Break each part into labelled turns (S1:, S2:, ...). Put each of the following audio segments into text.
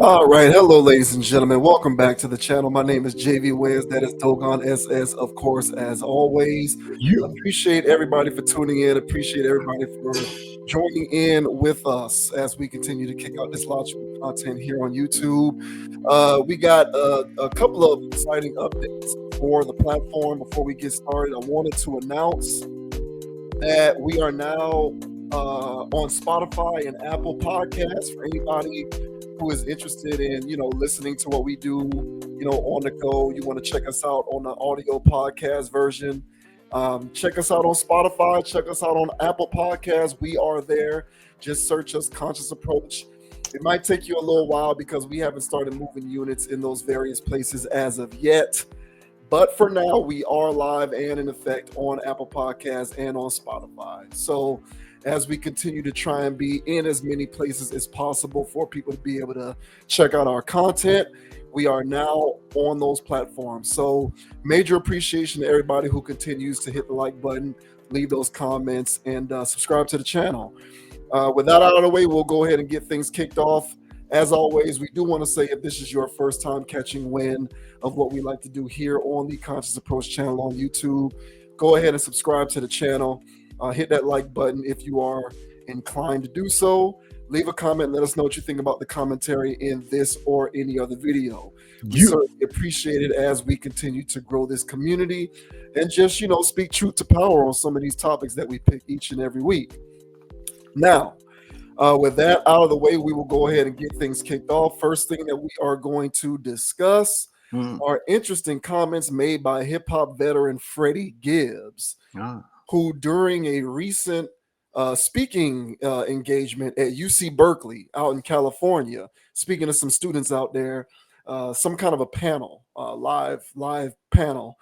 S1: All right, hello, ladies and gentlemen. Welcome back to the channel. My name is JV Wiz. That is Dogon SS, of course, as always.
S2: You.
S1: Appreciate everybody for tuning in. Appreciate everybody for joining in with us as we continue to kick out this logical content here on YouTube. We got a couple of exciting updates for the platform. Before we get started, I wanted to announce that we are now on Spotify and Apple Podcasts for anybody who is interested in, listening to what we do, on the go. You want to check us out on the audio podcast version. Check us out on Spotify. Check us out on Apple Podcasts. We are there. Just search us, Conscious Approach. It might take you a little while because we haven't started moving units in those various places as of yet. But for now, we are live and in effect on Apple Podcasts and on Spotify. So as we continue to try and be in as many places as possible for people to be able to check out our content, we are now on those platforms. So major appreciation to everybody who continues to hit the like button, leave those comments, and subscribe to the channel. With that out of the way, we'll go ahead and get things kicked off. As always, we do want to say if this is your first time catching wind of what we like to do here on the Conscious Approach channel on YouTube, go ahead and subscribe to the channel. Hit that like button if you are inclined to do so. Leave a comment. Let us know what you think about the commentary in this or any other video. We certainly appreciate it as we continue to grow this community and just, speak truth to power on some of these topics that we pick each and every week. Now, with that out of the way, we will go ahead and get things kicked off. First thing that we are going to discuss are interesting comments made by hip-hop veteran Freddie Gibbs, who during a recent speaking engagement at UC Berkeley out in California, speaking to some students out there, some kind of a panel, live panel,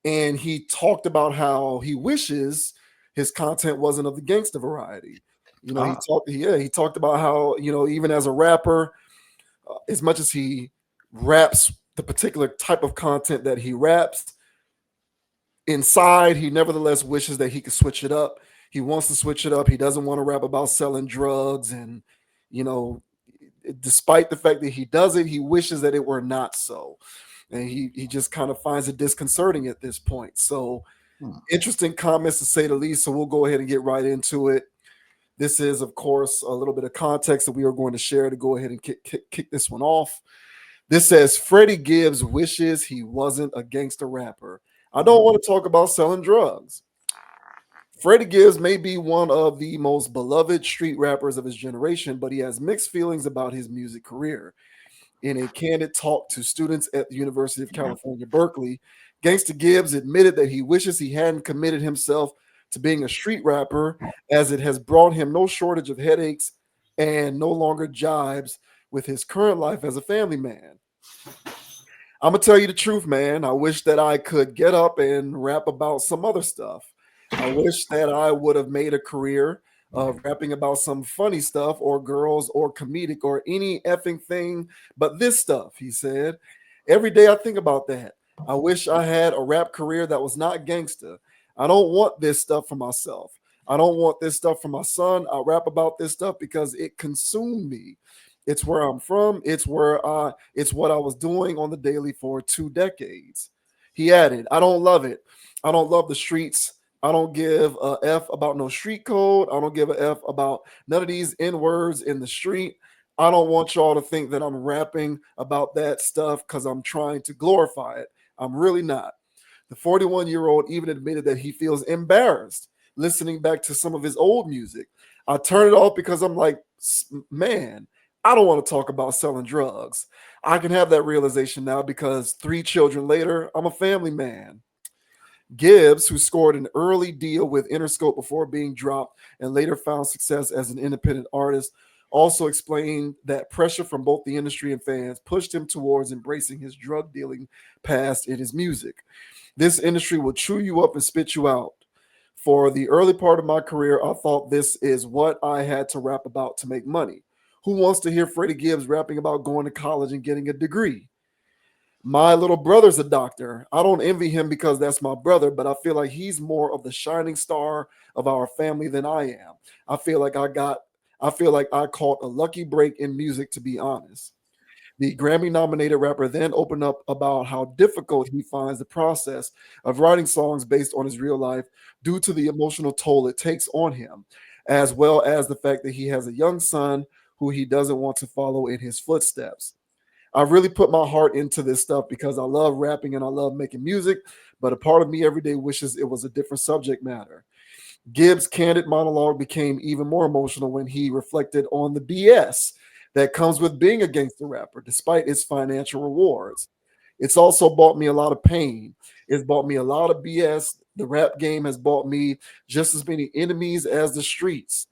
S1: and he talked about how he wishes his content wasn't of the gangsta variety. He talked about how, even as a rapper, as much as he raps the particular type of content that he raps, inside, he nevertheless wishes that he could switch it up. He wants to switch it up. He doesn't want to rap about selling drugs. And, despite the fact that he does it, he wishes that it were not so. And he just kind of finds it disconcerting at this point. So interesting comments to say the least. So we'll go ahead and get right into it. This is, of course, a little bit of context that we are going to share to go ahead and kick this one off. This says, Freddie Gibbs wishes he wasn't a gangster rapper. I don't want to talk about selling drugs. Freddie Gibbs may be one of the most beloved street rappers of his generation, but he has mixed feelings about his music career. In a candid talk to students at the University of California, Berkeley, Gangsta Gibbs admitted that he wishes he hadn't committed himself to being a street rapper, as it has brought him no shortage of headaches and no longer jibes with his current life as a family man. I'm going to tell you the truth, man. I wish that I could get up and rap about some other stuff. I wish that I would have made a career of rapping about some funny stuff or girls or comedic or any effing thing but this stuff, he said. Every day I think about that. I wish I had a rap career that was not gangsta. I don't want this stuff for myself. I don't want this stuff for my son. I rap about this stuff because it consumed me. It's where I'm from. It's what I was doing on the daily for 2 decades. He added, I don't love it. I don't love the streets. I don't give a F about no street code. I don't give a F about none of these N-words in the street. I don't want y'all to think that I'm rapping about that stuff because I'm trying to glorify it. I'm really not. The 41-year-old even admitted that he feels embarrassed listening back to some of his old music. I turn it off because I'm like, man, I don't want to talk about selling drugs. I can have that realization now because 3 children later, I'm a family man. Gibbs, who scored an early deal with Interscope before being dropped and later found success as an independent artist, also explained that pressure from both the industry and fans pushed him towards embracing his drug dealing past in his music. This industry will chew you up and spit you out. For the early part of my career, I thought this is what I had to rap about to make money. Who wants to hear Freddie Gibbs rapping about going to college and getting a degree? My little brother's a doctor. I don't envy him because that's my brother, but I feel like he's more of the shining star of our family than I am. I feel like I caught a lucky break in music, to be honest. The Grammy nominated rapper then opened up about how difficult he finds the process of writing songs based on his real life due to the emotional toll it takes on him, as well as the fact that he has a young son who he doesn't want to follow in his footsteps. I really put my heart into this stuff because I love rapping and I love making music, but a part of me every day wishes it was a different subject matter. Gibbs' candid monologue became even more emotional when he reflected on the BS that comes with being a gangster rapper, despite its financial rewards. It's also bought me a lot of pain. It's bought me a lot of BS. The rap game has bought me just as many enemies as the streets.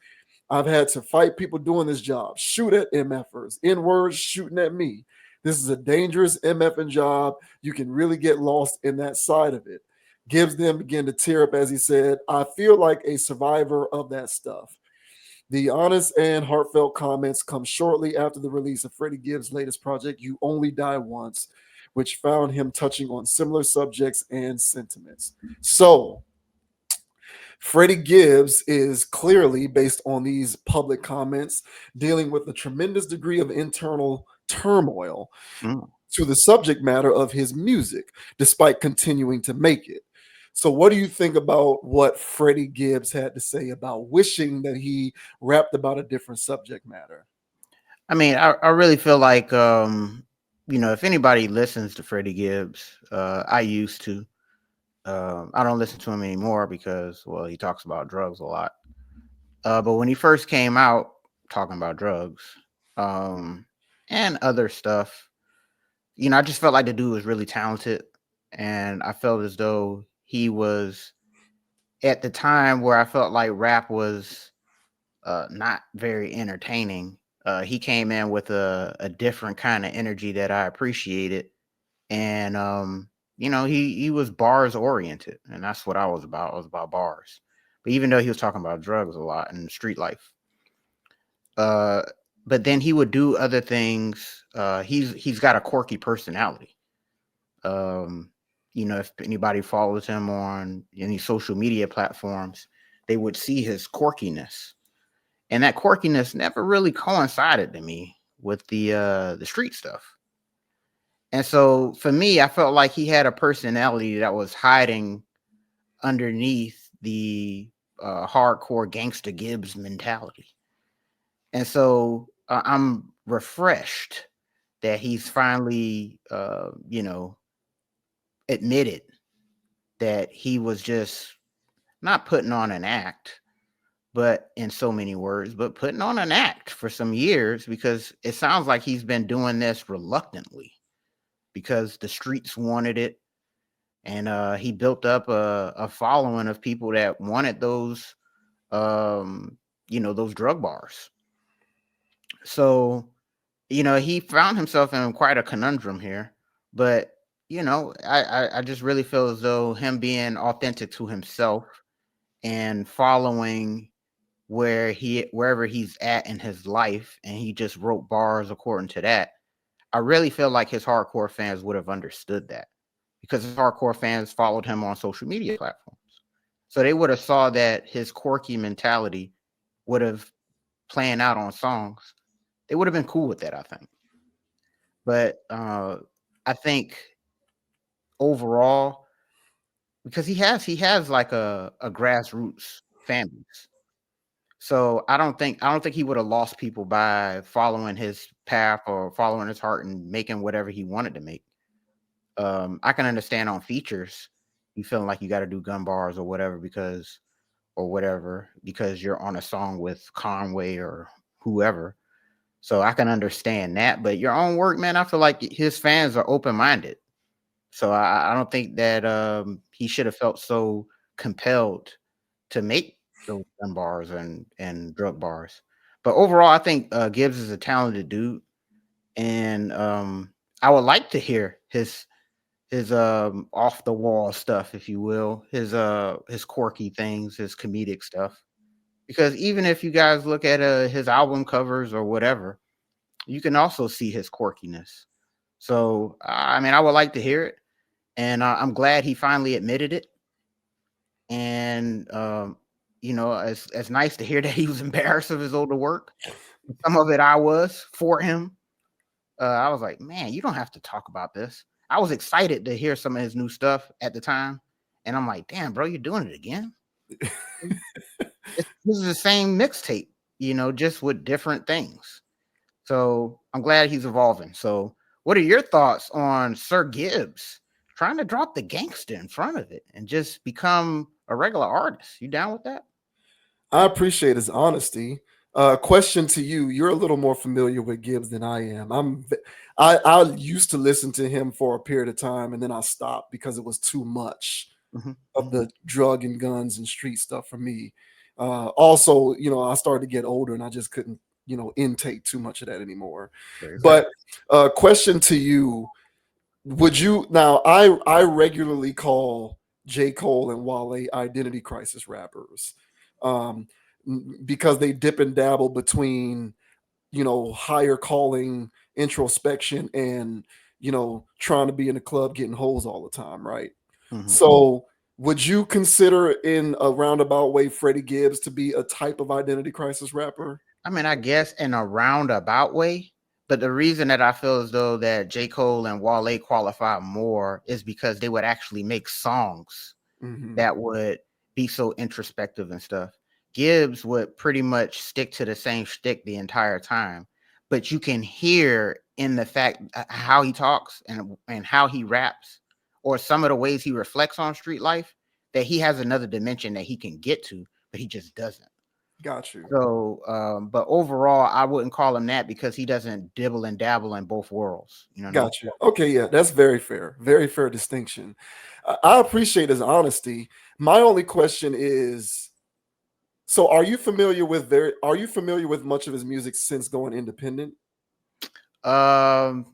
S1: I've had to fight people doing this job, shoot at MFers, N words shooting at me. This is a dangerous MFing job. You can really get lost in that side of it. Gibbs then began to tear up as he said, I feel like a survivor of that stuff. The honest and heartfelt comments come shortly after the release of Freddie Gibbs' latest project, You Only Die Once, which found him touching on similar subjects and sentiments. So, Freddie Gibbs is clearly, based on these public comments, dealing with a tremendous degree of internal turmoil
S2: Mm.
S1: to the subject matter of his music, despite continuing to make it. So, what do you think about what Freddie Gibbs had to say about wishing that he rapped about a different subject matter?
S2: I mean, I really feel like if anybody listens to Freddie Gibbs, I used to. I don't listen to him anymore because, well, he talks about drugs a lot. But when he first came out talking about drugs, um, and other stuff, I just felt like the dude was really talented, and I felt as though he was at the time where I felt like rap was not very entertaining. He came in with a different kind of energy that I appreciated, and he was bars oriented, and that's what I was about. I was about bars. But even though he was talking about drugs a lot and street life, uh, but then he would do other things. He's got a quirky personality. Um, if anybody follows him on any social media platforms, they would see his quirkiness, and that quirkiness never really coincided to me with the street stuff. And so for me, I felt like he had a personality that was hiding underneath the hardcore gangster Gibbs mentality. And so I'm refreshed that he's finally, admitted that he was just not putting on an act, but in so many words, but putting on an act for some years, because it sounds like he's been doing this reluctantly because the streets wanted it. And he built up a following of people that wanted those drug bars. So, he found himself in quite a conundrum here. But, I just really feel as though him being authentic to himself and following wherever he's at in his life, and he just wrote bars according to that. I really feel like his hardcore fans would have understood that, because his hardcore fans followed him on social media platforms. So they would have saw that his quirky mentality would have playing out on songs. They would have been cool with that, I think. But I think overall, because he has like a grassroots fan base. So I don't think he would have lost people by following his path or following his heart and making whatever he wanted to make. I can understand on features you feeling like you got to do gun bars or whatever because you're on a song with Conway or whoever. So I can understand that. But your own work, man, I feel like his fans are open minded. So I don't think that he should have felt so compelled to make those gun bars and drug bars. But overall, I think Gibbs is a talented dude, and I would like to hear his off the wall stuff, if you will, his quirky things, his comedic stuff. Because even if you guys look at his album covers or whatever, you can also see his quirkiness. So I mean, I would like to hear it, and I'm glad he finally admitted it. And it's nice to hear that he was embarrassed of his older work. Some of it I was for him, I was like, man, you don't have to talk about this. I was excited to hear some of his new stuff at the time, and I'm like, damn, bro, you're doing it again. This is the same mixtape, just with different things. So I'm glad he's evolving. So, what are your thoughts on Sir Gibbs trying to drop the gangster in front of it and just become a regular artist? You down with that?
S1: I appreciate his honesty. Question to you: you're a little more familiar with Gibbs than I am. I used to listen to him for a period of time, and then I stopped because it was too much of the drug and guns and street stuff for me. Also, I started to get older, and I just couldn't, intake too much of that anymore.
S2: Very fair.
S1: But question to you: would you now? I regularly call J. Cole and Wale identity crisis rappers, um, because they dip and dabble between higher calling introspection and trying to be in the club getting hoes all the time, right? So would you consider in a roundabout way Freddie Gibbs to be a type of identity crisis rapper?
S2: I mean, I guess in a roundabout way, but the reason that I feel as though that J. Cole and Wale qualify more is because they would actually make songs that would be so introspective and stuff. Gibbs would pretty much stick to the same shtick the entire time, but you can hear in the fact how he talks and how he raps, or some of the ways he reflects on street life, that he has another dimension that he can get to, but he just doesn't.
S1: Got you.
S2: So, but overall, I wouldn't call him that because he doesn't dibble and dabble in both worlds. You know what I mean?
S1: Got you. Okay, yeah, that's very fair. Very fair distinction. I appreciate his honesty. My only question is, so are you familiar with much of his music since going independent?
S2: Not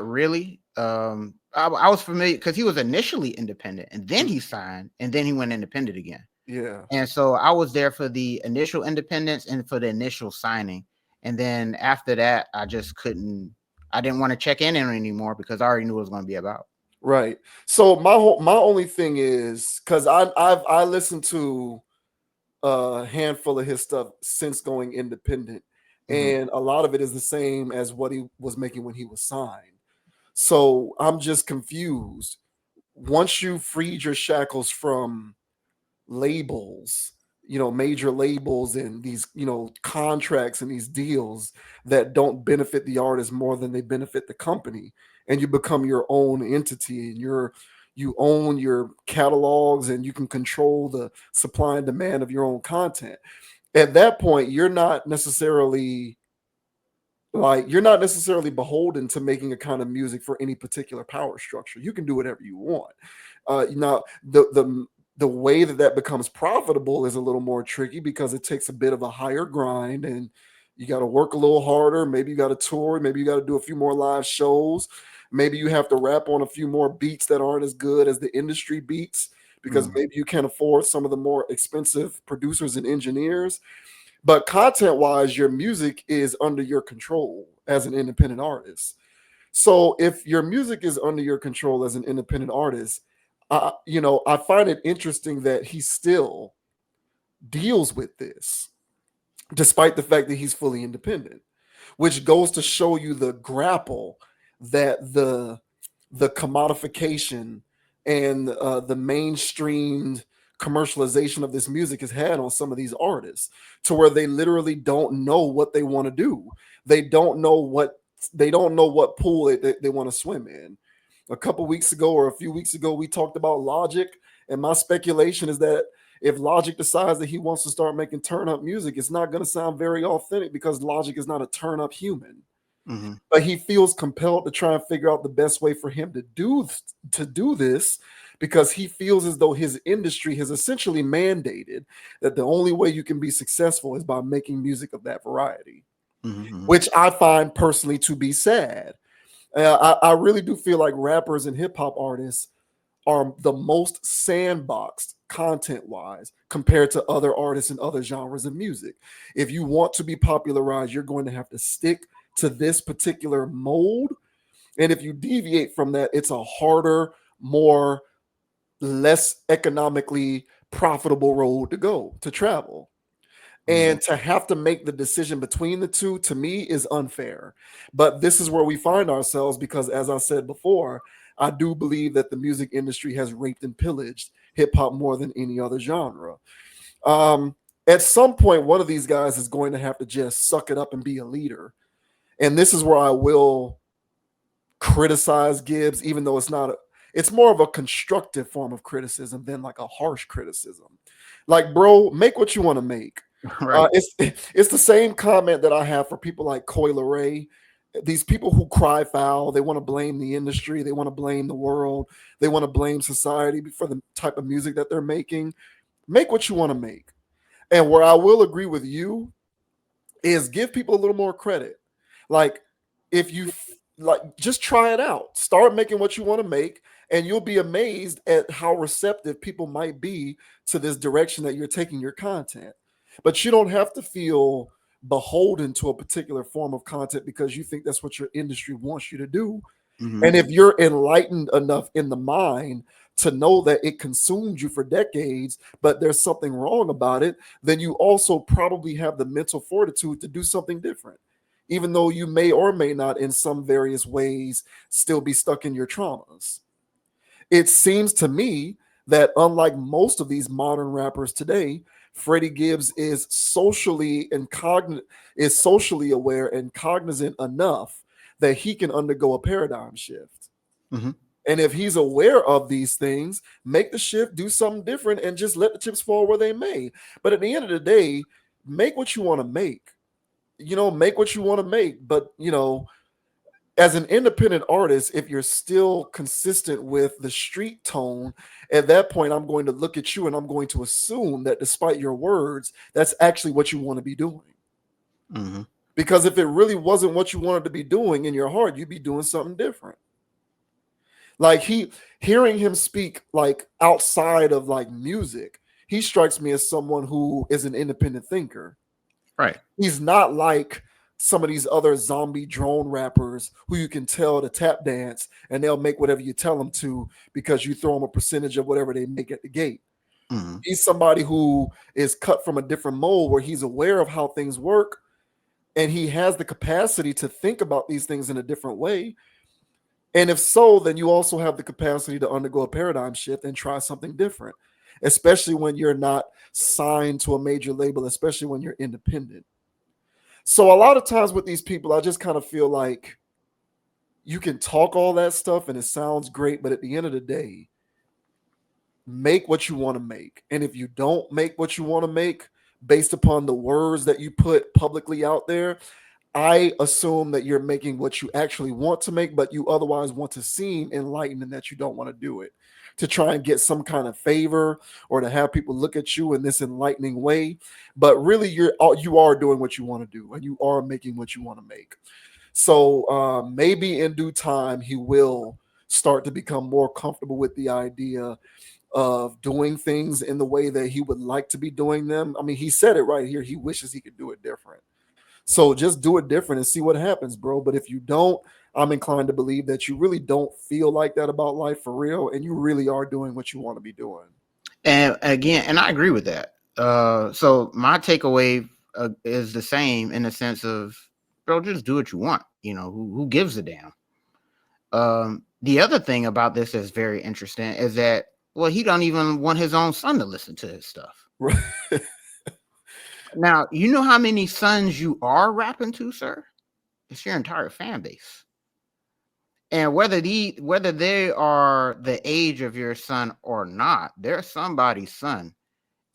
S2: really. I was familiar because he was initially independent and then he signed and then he went independent again.
S1: Yeah.
S2: And so I was there for the initial independence and for the initial signing. And then after that, I didn't want to check in anymore because I already knew what it was going to be about.
S1: Right. So my only thing is because I listened to a handful of his stuff since going independent, and a lot of it is the same as what he was making when he was signed. So I'm just confused. Once you freed your shackles from labels, major labels and these, contracts and these deals that don't benefit the artist more than they benefit the company, and you become your own entity and you own your catalogs and you can control the supply and demand of your own content. At that point, you're not necessarily beholden to making a kind of music for any particular power structure. You can do whatever you want. Now, the way that becomes profitable is a little more tricky because it takes a bit of a higher grind and you got to work a little harder. Maybe you got to tour. Maybe you got to do a few more live shows. Maybe you have to rap on a few more beats that aren't as good as the industry beats because maybe you can't afford some of the more expensive producers and engineers. But content wise, your music is under your control as an independent artist. So if your music is under your control as an independent artist, I find it interesting that he still deals with this, despite the fact that he's fully independent, which goes to show you the grapple that the commodification and the mainstreamed commercialization of this music has had on some of these artists, to where they literally don't know what they want to do. They don't know what pool they want to swim in. A couple weeks ago or a few weeks ago, we talked about Logic, and my speculation is that if Logic decides that he wants to start making turn up music, it's not going to sound very authentic because Logic is not a turn up human. But he feels compelled to try and figure out the best way for him to do this, because he feels as though his industry has essentially mandated that the only way you can be successful is by making music of that variety, which I find personally to be sad. I really do feel like rappers and hip hop artists are the most sandboxed content wise compared to other artists and other genres of music. If you want to be popularized, you're going to have to stick to this particular mold. And if you deviate from that, it's a harder, less economically profitable road to travel. And to have to make the decision between the two, to me, is unfair. But this is where we find ourselves because, as I said before, I do believe that the music industry has raped and pillaged hip hop more than any other genre. Um, at some point, one of these guys is going to have to just suck it up and be a leader. And this is where I will criticize Gibbs, even though it's more of a constructive form of criticism than like a harsh criticism. Like, bro, make what you want to make.
S2: Right.
S1: It's the same comment that I have for people like Coi Leray. These people who cry foul, they want to blame the industry, they want to blame the world, they want to blame society for the type of music that they're making. Make what you want to make. And where I will agree with you is give people a little more credit. Like, if you like, just try it out. Start making what you want to make, and you'll be amazed at how receptive people might be to this direction that you're taking your content. But you don't have to feel beholden to a particular form of content because you think that's what your industry wants you to do. And if you're enlightened enough in the mind to know that it consumed you for decades, but there's something wrong about it, then you also probably have the mental fortitude to do something different, even though you may or may not, in some various ways, still be stuck in your traumas. It seems to me that unlike most of these modern rappers today, Freddie Gibbs is socially aware and cognizant enough that he can undergo a paradigm shift. And if he's aware of these things, make the shift, do something different, and just let the chips fall where they may. But at the end of the day, make what you want to make. Make what you want to make. But, as an independent artist, if you're still consistent with the street tone, at that point, I'm going to look at you and I'm going to assume that despite your words, that's actually what you want to be doing. Because if it really wasn't what you wanted to be doing in your heart, you'd be doing something different. Like, hearing him speak like outside of like music, he strikes me as someone who is an independent thinker.
S2: Right.
S1: He's not like some of these other zombie drone rappers who you can tell to tap dance and they'll make whatever you tell them to because you throw them a percentage of whatever they make at the gate. He's somebody who is cut from a different mold where he's aware of how things work and he has the capacity to think about these things in a different way. And if so, then you also have the capacity to undergo a paradigm shift and try something different, especially when you're not signed to a major label, especially when you're independent. So a lot of times with these people, I just kind of feel like you can talk all that stuff and it sounds great, but at the end of the day, make what you want to make. And if you don't make what you want to make based upon the words that you put publicly out there, I assume that you're making what you actually want to make, but you otherwise want to seem enlightened and that you don't want to do it to try and get some kind of favor or to have people look at you in this enlightening way. But really, you are doing what you want to do and you are making what you want to make. So maybe in due time, he will start to become more comfortable with the idea of doing things in the way that he would like to be doing them. I mean, he said it right here. He wishes he could do it different. So just do it different and see what happens, bro. But if you don't, I'm inclined to believe that you really don't feel like that about life for real, and you really are doing what you want to be doing.
S2: And again, and I agree with that. So my takeaway is the same in the sense of, bro, just do what you want. Who gives a damn? The other thing about this that's very interesting is that, well, he don't even want his own son to listen to his stuff.
S1: Right.
S2: Now, you know how many sons you are rapping to, sir? It's your entire fan base. And whether they are the age of your son or not, they're somebody's son.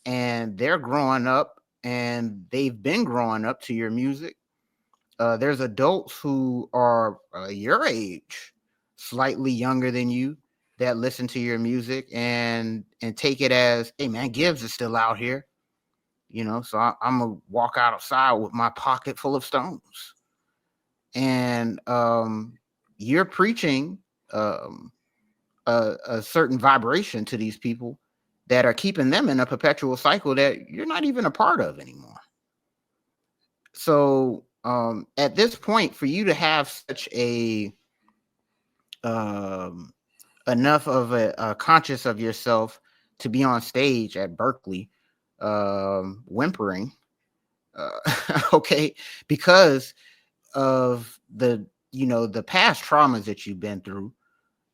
S2: And they're growing up and they've been growing up to your music. There's adults who are your age, slightly younger than you, that listen to your music and take it as, hey man, Gibbs is still out here. So I'm gonna walk outside with my pocket full of stones. And you're preaching a certain vibration to these people that are keeping them in a perpetual cycle that you're not even a part of anymore. So at this point, for you to have such a enough of a conscious of yourself to be on stage at Berkeley, whimpering Okay, because of the past traumas that you've been through.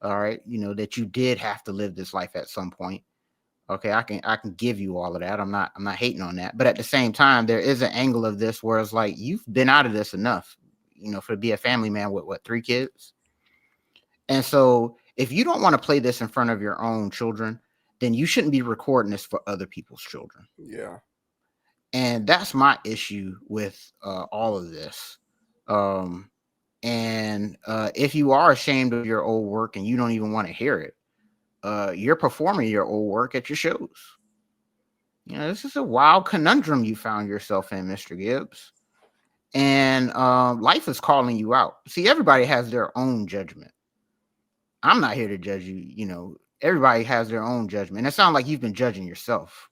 S2: All right, that you did have to live this life at some point. Okay, I can give you all of that. I'm not hating on that. But at the same time, there is an angle of this where it's like you've been out of this enough, for to be a family man with what, 3 kids. And so if you don't want to play this in front of your own children, then you shouldn't be recording this for other people's children.
S1: Yeah.
S2: And that's my issue with all of this. And if you are ashamed of your old work and you don't even want to hear it, you're performing your old work at your shows. This is a wild conundrum you found yourself in, Mr. Gibbs. And life is calling you out. See, everybody has their own judgment. I'm not here to judge you. Everybody has their own judgment. And it sounds like you've been judging yourself.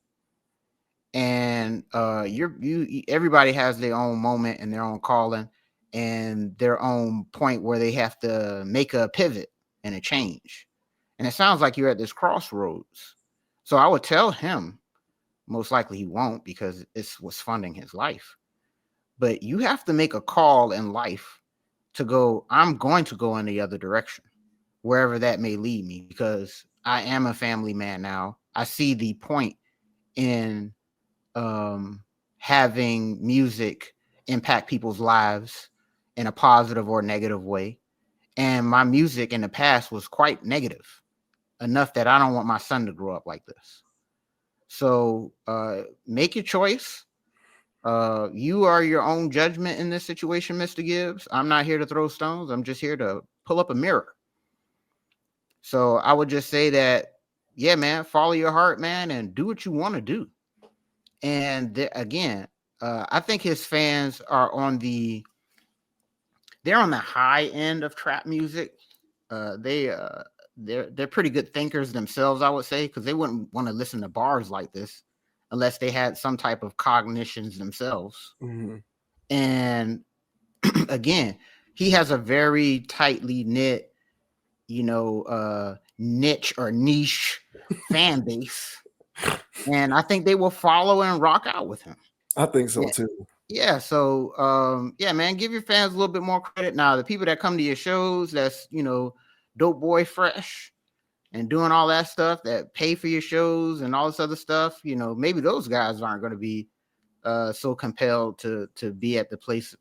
S2: And everybody has their own moment and their own calling and their own point where they have to make a pivot and a change. And it sounds like you're at this crossroads. So I would tell him, most likely he won't because it's what's funding his life. But you have to make a call in life to go, I'm going to go in the other direction, wherever that may lead me, because I am a family man now. I see the point in having music impact people's lives in a positive or negative way. And my music in the past was quite negative, enough that I don't want my son to grow up like this. So make your choice. You are your own judgment in this situation, Mr. Gibbs. I'm not here to throw stones. I'm just here to pull up a mirror. So I would just say that, yeah, man, follow your heart, man, and do what you want to do. And again, I think his fans are they're on the high end of trap music. They're pretty good thinkers themselves, I would say, because they wouldn't want to listen to bars like this unless they had some type of cognitions themselves.
S1: Mm-hmm.
S2: And again, he has a very tightly knit, niche or niche fan base. And I think they will follow and rock out with him.
S1: I think so too.
S2: Yeah. So, yeah, man, give your fans a little bit more credit. Now, the people that come to your shows, that's, Dope Boy Fresh and doing all that stuff, that pay for your shows and all this other stuff, maybe those guys aren't going to be so compelled to be at the place,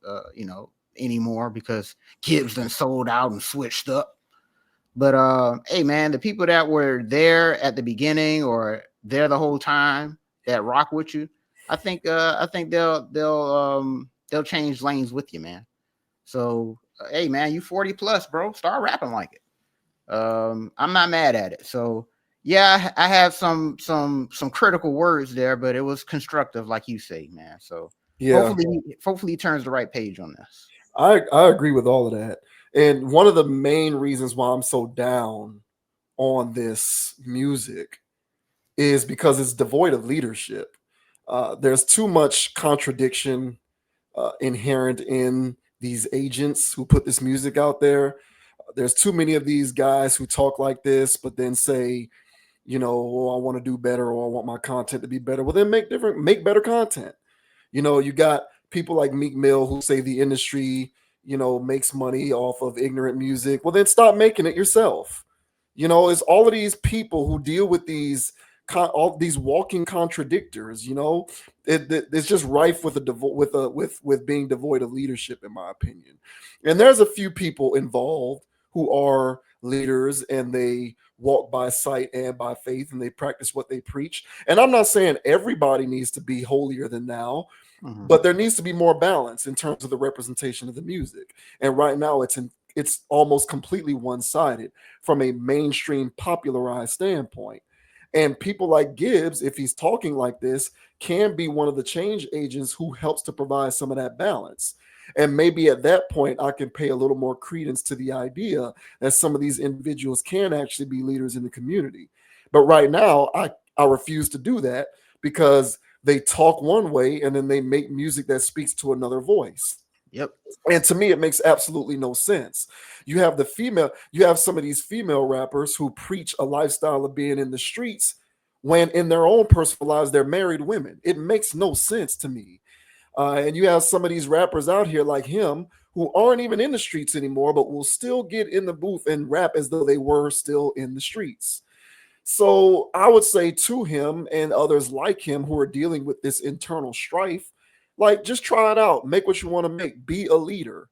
S2: anymore because Gibbs done sold out and switched up. But hey, man, the people that were there at the beginning or there the whole time that rock with you, I think they'll change lanes with you, man. So hey, man, you 40 plus, bro. Start rapping like it. I'm not mad at it. So yeah, I have some critical words there, but it was constructive, like you say, man. So
S1: yeah,
S2: hopefully he turns the right page on this.
S1: I agree with all of that. And one of the main reasons why I'm so down on this music is because it's devoid of leadership. There's too much contradiction inherent in these agents who put this music out there. There's too many of these guys who talk like this, but then say, oh, I want to do better or I want my content to be better. Well, then make better content. You got people like Meek Mill who say the industry, makes money off of ignorant music. Well, then stop making it yourself. It's all of these people who deal with all these walking contradictors. It's just rife with being devoid of leadership, in my opinion. And there's a few people involved who are leaders and they walk by sight and by faith and they practice what they preach. And I'm not saying everybody needs to be holier than thou. Mm-hmm. But there needs to be more balance in terms of the representation of the music. And right now it's almost completely one-sided from a mainstream popularized standpoint. And people like Gibbs, if he's talking like this, can be one of the change agents who helps to provide some of that balance. And maybe at that point, I can pay a little more credence to the idea that some of these individuals can actually be leaders in the community. But right now, I refuse to do that because they talk one way and then they make music that speaks to another voice.
S2: Yep.
S1: And to me, it makes absolutely no sense. You have some of these female rappers who preach a lifestyle of being in the streets when in their own personal lives, they're married women. It makes no sense to me. And you have some of these rappers out here like him who aren't even in the streets anymore, but will still get in the booth and rap as though they were still in the streets. So I would say to him and others like him who are dealing with this internal strife, like just try it out, make what you want to make, be a leader,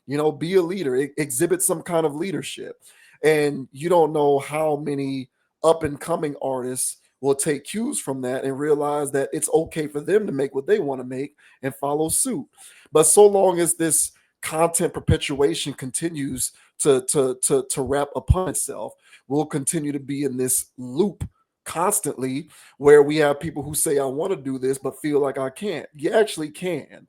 S1: be a leader, exhibit some kind of leadership. And you don't know how many up and coming artists will take cues from that and realize that it's okay for them to make what they want to make and follow suit. But so long as this content perpetuation continues to wrap upon itself, we'll continue to be in this loop constantly where we have people who say, I want to do this, but feel like I can't. You actually can.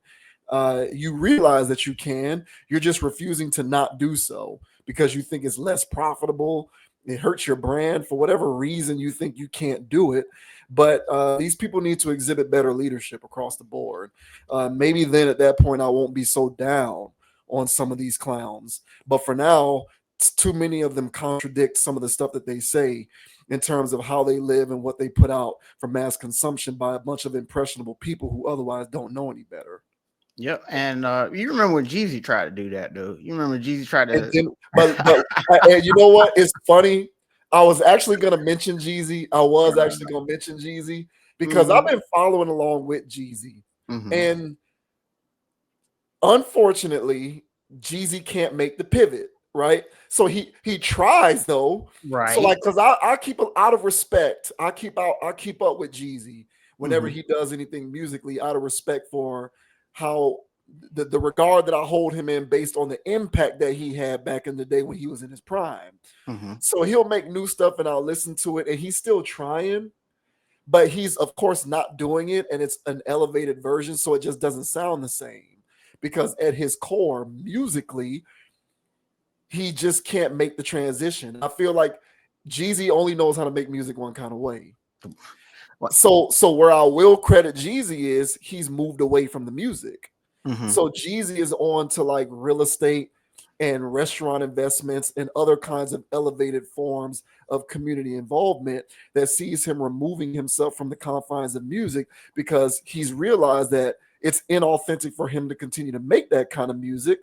S1: You realize that you can. You're just refusing to not do so because you think it's less profitable. It hurts your brand for whatever reason you think you can't do it. But these people need to exhibit better leadership across the board. Maybe then at that point, I won't be so down on some of these clowns. But for now, too many of them contradict some of the stuff that they say in terms of how they live and what they put out for mass consumption by a bunch of impressionable people who otherwise don't know any better.
S2: Yep, and you remember when Jeezy tried to do that, though? You remember Jeezy tried
S1: And
S2: to?
S1: then, and you know what? It's funny. I was actually going to mention Jeezy. Because I've been following along with Jeezy, and unfortunately, Jeezy can't make the pivot. Right, so he tries though.
S2: Right.
S1: So like, because I keep out of respect, I keep up with Jeezy whenever he does anything musically, out of respect for how the regard that I hold him in based on the impact that he had back in the day when he was in his prime. So he'll make new stuff and I'll listen to it, and he's still trying, but he's of course not doing it, and it's an elevated version, so it just doesn't sound the same because at his core, musically, he just can't make the transition. I feel like Jeezy only knows how to make music one kind of way. So where I will credit Jeezy is he's moved away from the music. So Jeezy is on to like real estate and restaurant investments and other kinds of elevated forms of community involvement that sees him removing himself from the confines of music because he's realized that it's inauthentic for him to continue to make that kind of music.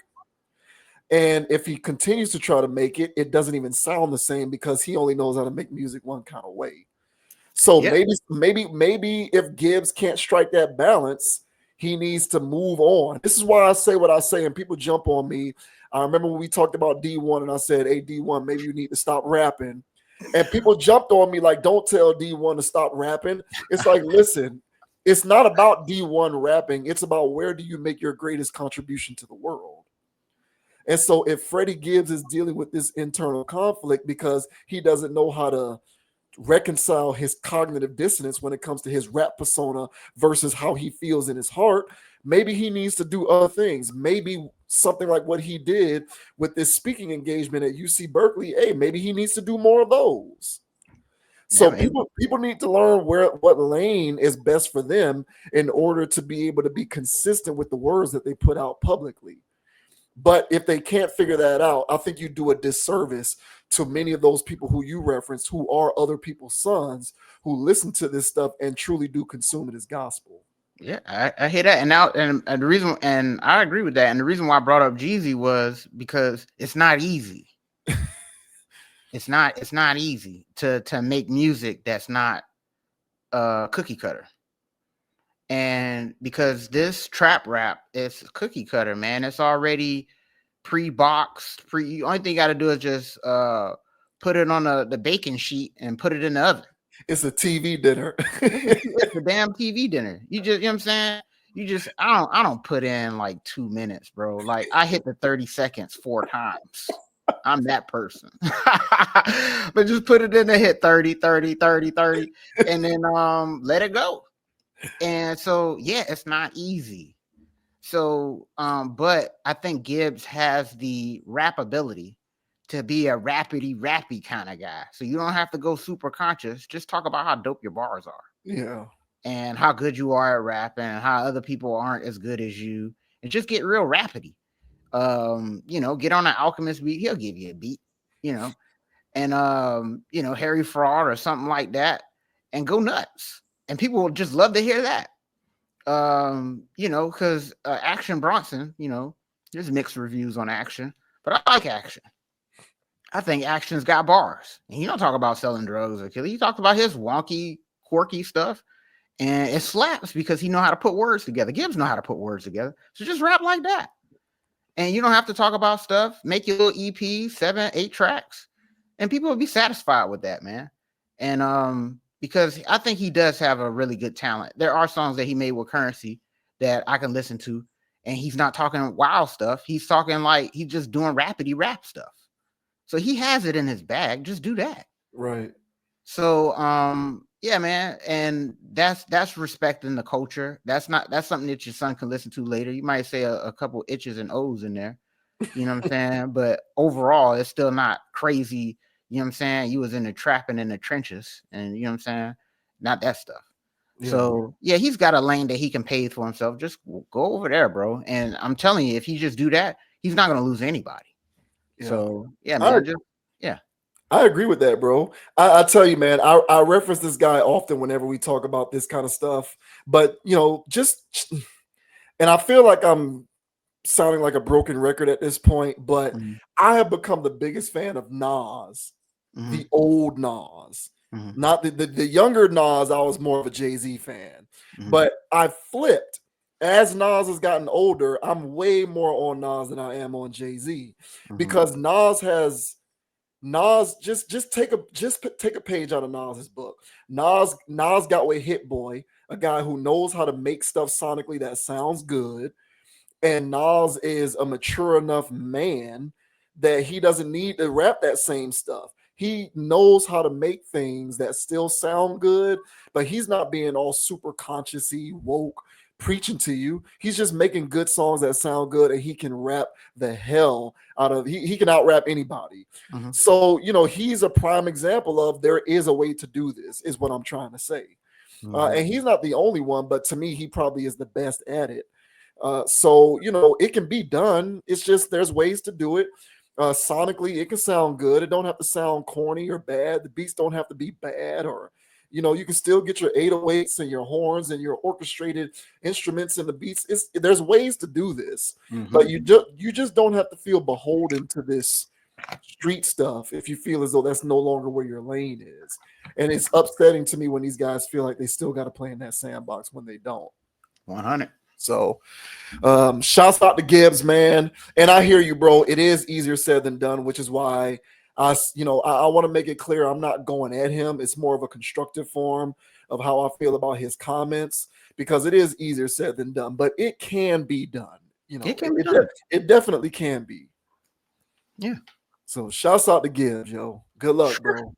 S1: And if he continues to try to make it, it doesn't even sound the same because he only knows how to make music one kind of way. So maybe if Gibbs can't strike that balance, he needs to move on. This is why I say what I say, and people jump on me. I remember when we talked about D1, and I said, "Hey, D1, maybe you need to stop rapping." And people jumped on me like, "Don't tell D1 to stop rapping." It's like, listen, it's not about D1 rapping. It's about where do you make your greatest contribution to the world. And so if Freddie Gibbs is dealing with this internal conflict because he doesn't know how to reconcile his cognitive dissonance when it comes to his rap persona versus how he feels in his heart, maybe he needs to do other things. Maybe something like what he did with this speaking engagement at UC Berkeley, hey, maybe he needs to do more of those. So people need to learn what lane is best for them in order to be able to be consistent with the words that they put out publicly. But if they can't figure that out, I think you do a disservice to many of those people who you referenced, who are other people's sons, who listen to this stuff and truly do consume it as gospel.
S2: Yeah, I hear that, and now, and the reason, and I agree with that, and the reason why I brought up Jeezy was because it's not easy. It's not easy to make music that's not cookie cutter. And because this trap rap is cookie cutter, man, it's already pre-boxed. The only thing you got to do is just put it on the baking sheet and put it in the oven.
S1: It's a TV dinner.
S2: It's a damn TV dinner. You know what I'm saying? I don't put in like 2 minutes, bro. Like I hit the 30 seconds 4 times. I'm that person. But just put it in there, hit 30, 30, 30, 30, and then let it go. And so, yeah, it's not easy. So, but I think Gibbs has the rap ability to be a rappy kind of guy. So you don't have to go super conscious. Just talk about how dope your bars are.
S1: Yeah.
S2: And how good you are at rapping and how other people aren't as good as you. And just get real rapidy. Get on an Alchemist beat. He'll give you a beat, and, Harry Fraud or something like that and go nuts. And people will just love to hear that. You know, because Action Bronson, you know, there's mixed reviews on Action, but I like Action. I think Action's got bars. And he don't talk about selling drugs or killing. He talks about his wonky, quirky stuff, and it slaps because he know how to put words together. Gibbs know how to put words together, so just rap like that. And you don't have to talk about stuff. Make your little EP, 7, 8 tracks, and people will be satisfied with that, man. And because I think he does have a really good talent. There are songs that he made with Currency that I can listen to, and he's not talking wild stuff. He's talking like he's just doing rapidy rap stuff. So he has it in his bag. Just do that.
S1: Right.
S2: So yeah, man, and that's respecting the culture. That's something that your son can listen to later. You might say a couple itches and O's in there, you know what I'm saying? But overall, it's still not crazy. You know what I'm saying? You was in the trapping in the trenches, and you know what I'm saying? Not that stuff.
S1: Yeah.
S2: So yeah, he's got a lane that he can pave for himself. Just go over there, bro. And I'm telling you, if he just do that, he's not gonna lose anybody.
S1: Yeah.
S2: So yeah, man,
S1: I agree with that, bro. I tell you, man, I reference this guy often whenever we talk about this kind of stuff. But you know, and I feel like I'm sounding like a broken record at this point, but I have become the biggest fan of Nas, the old Nas. Not the younger Nas. I was more of a Jay-Z fan, but I flipped. As Nas has gotten older, I'm way more on Nas than I am on Jay-Z because Nas just take a page out of Nas's book. Nas got with Hit Boy, a guy who knows how to make stuff sonically that sounds good. And Nas is a mature enough man that he doesn't need to rap that same stuff. He knows how to make things that still sound good, but he's not being all super conscious-y, woke, preaching to you. He's just making good songs that sound good, and he can rap the hell out of he can out rap anybody. So you know, he's a prime example of there is a way to do this, is what I'm trying to say. And he's not the only one, but to me, he probably is the best at it. So you know, it can be done. It's just there's ways to do it. Sonically, it can sound good. It don't have to sound corny or bad. The beats don't have to be bad, or you know, you can still get your 808s and your horns and your orchestrated instruments and the beats. There's ways to do this, but you just don't have to feel beholden to this street stuff if you feel as though that's no longer where your lane is. And it's upsetting to me when these guys feel like they still got to play in that sandbox when they don't.
S2: 100.
S1: So shouts out to Gibbs, man. And I hear you, bro. It is easier said than done, which is why I want to make it clear I'm not going at him. It's more of a constructive form of how I feel about his comments, because it is easier said than done, but it can be done. You know,
S2: it can be done.
S1: It definitely can be.
S2: Yeah.
S1: So shouts out to Gibbs, yo. Good luck, bro.